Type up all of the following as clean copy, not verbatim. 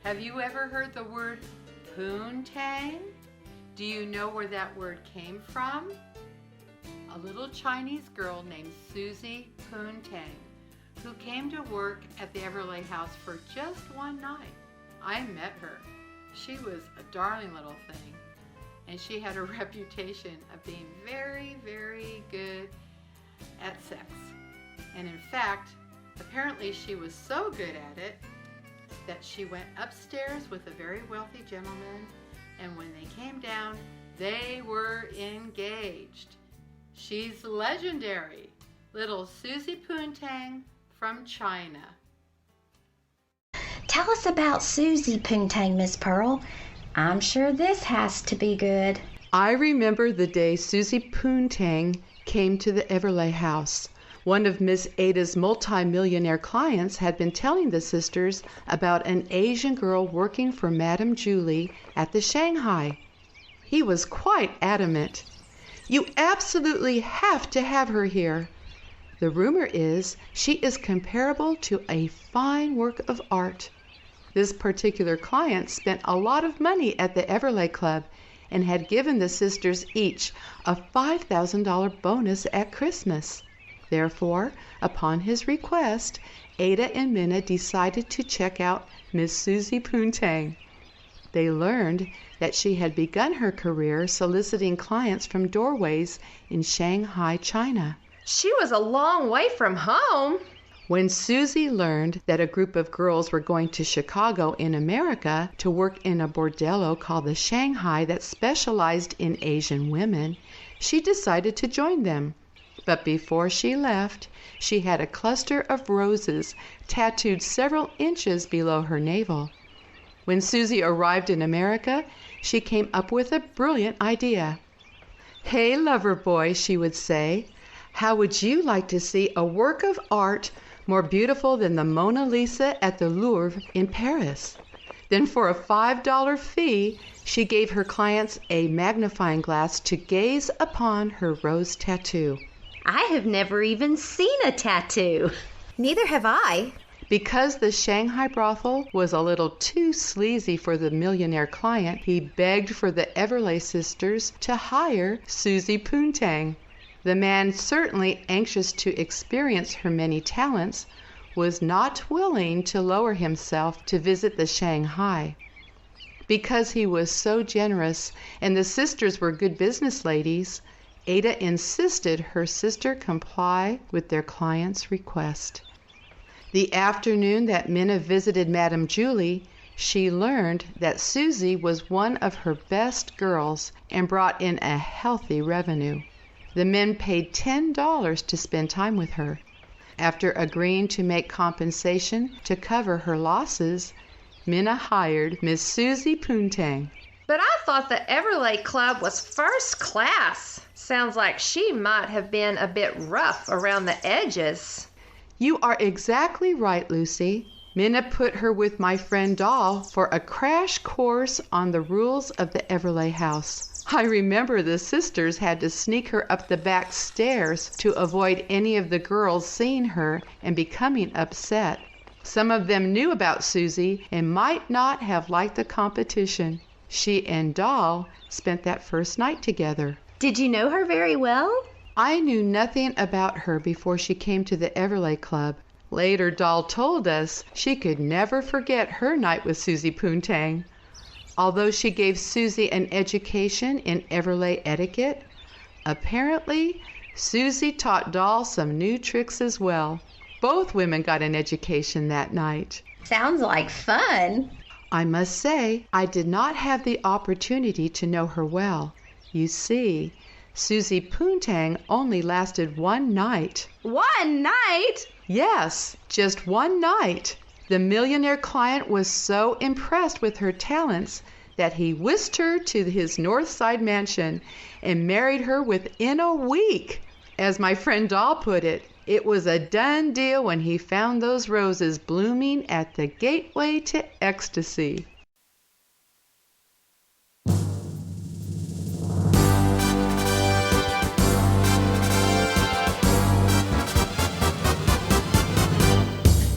Have you ever heard the word Poontang? Do you know where that word came from? A little Chinese girl named Suzy Poontang, who came to work at the Everlay house for just one night. I met her. She was a darling little thing, and she had a reputation of being very, very good at sex. And in fact, apparently she was so good at it that she went upstairs with a very wealthy gentleman, and when they came down, they were engaged. She's legendary, little Suzy Poontang from China. Tell us about Suzy Poontang, Miss Pearl. I'm sure this has to be good. I remember the day Suzy Poontang came to the Everlay house. One of Miss Ada's multi-millionaire clients had been telling the sisters about an Asian girl working for Madame Julie at the Shanghai. He was quite adamant. "You absolutely have to have her here. The rumor is she is comparable to a fine work of art." This particular client spent a lot of money at the Everlay Club and had given the sisters each a $5,000 bonus at Christmas. Therefore, upon his request, Ada and Minna decided to check out Miss Suzy Poontang. They learned that she had begun her career soliciting clients from doorways in Shanghai, China. She was a long way from home. When Suzy learned that a group of girls were going to Chicago in America to work in a bordello called the Shanghai that specialized in Asian women, she decided to join them. But before she left, she had a cluster of roses tattooed several inches below her navel. When Suzy arrived in America, she came up with a brilliant idea. "Hey, lover boy," she would say, "how would you like to see a work of art more beautiful than the Mona Lisa at the Louvre in Paris?" Then for a $5 fee, she gave her clients a magnifying glass to gaze upon her rose tattoo. I have never even seen a tattoo. Neither have I. Because the Shanghai brothel was a little too sleazy for the millionaire client, he begged for the Everlay sisters to hire Suzy Poontang. The man, certainly anxious to experience her many talents, was not willing to lower himself to visit the Shanghai. Because he was so generous and the sisters were good business ladies, Ada insisted her sister comply with their client's request. The afternoon that Minna visited Madame Julie, she learned that Suzy was one of her best girls and brought in a healthy revenue. The men paid $10 to spend time with her. After agreeing to make compensation to cover her losses, Minna hired Miss Suzy Poontang. But I thought the Everlay Club was first class. Sounds like she might have been a bit rough around the edges. You are exactly right, Lucy. Minna put her with my friend Doll for a crash course on the rules of the Everlay house. I remember the sisters had to sneak her up the back stairs to avoid any of the girls seeing her and becoming upset. Some of them knew about Suzy and might not have liked the competition. She and Doll spent that first night together. Did you know her very well? I knew nothing about her before she came to the Everlay Club. Later, Doll told us she could never forget her night with Suzy Poontang. Although she gave Suzy an education in Everlay etiquette, apparently Suzy taught Doll some new tricks as well. Both women got an education that night. Sounds like fun. I must say, I did not have the opportunity to know her well. You see, Suzy Poontang only lasted one night. One night? Yes, just one night. The millionaire client was so impressed with her talents that he whisked her to his North Side mansion and married her within a week. As my friend Doll put it, it was a done deal when he found those roses blooming at the gateway to ecstasy.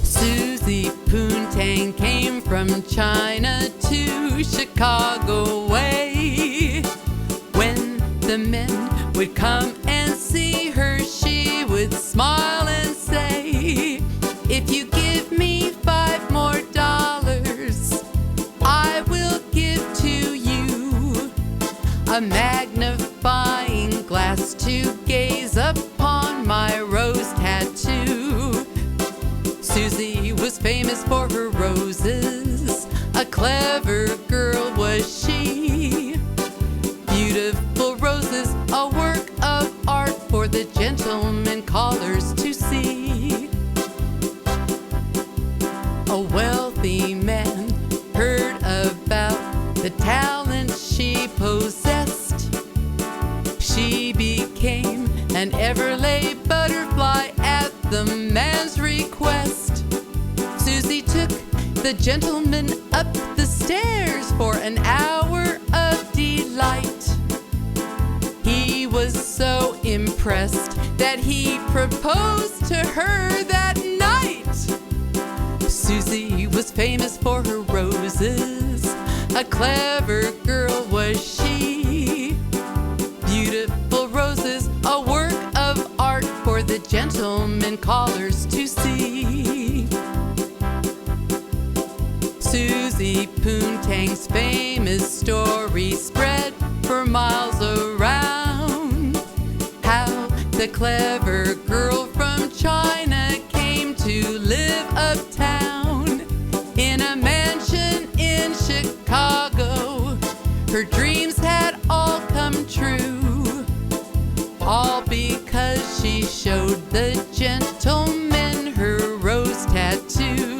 Suzy Poontang came from from China to Chicago way. When the men would come and see her, she would smile and say, "If you give me $5 more, I will give to you a magnifying glass to gaze upon my rose tattoo." Suzy was famous for her roses, a clever girl was she. Beautiful roses, a work of art for the gentlemen callers to see. A wealthy man heard about the talent she possessed. She became an Everlay butterfly at the man's request. Suzy took the gentleman up the stairs for an hour of delight. He was so impressed that he proposed to her that night. Suzy was famous for her roses, a clever girl was she. Beautiful roses, a work of art for the gentlemen callers to see. Suzy Poontang's famous story spread for miles around. How the clever girl from China came to live uptown in a mansion in Chicago. Her dreams had all come true, all because she showed the gentleman her rose tattoo.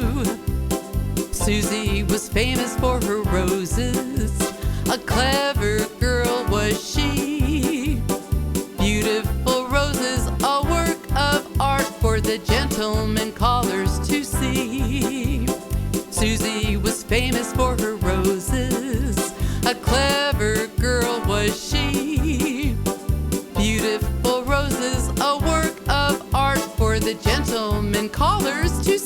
Suzy was famous for her roses, a clever girl was she. Beautiful roses, a work of art for the gentlemen callers to see. Suzy was famous for her roses, a clever girl was she. Beautiful roses, a work of art for the gentlemen callers to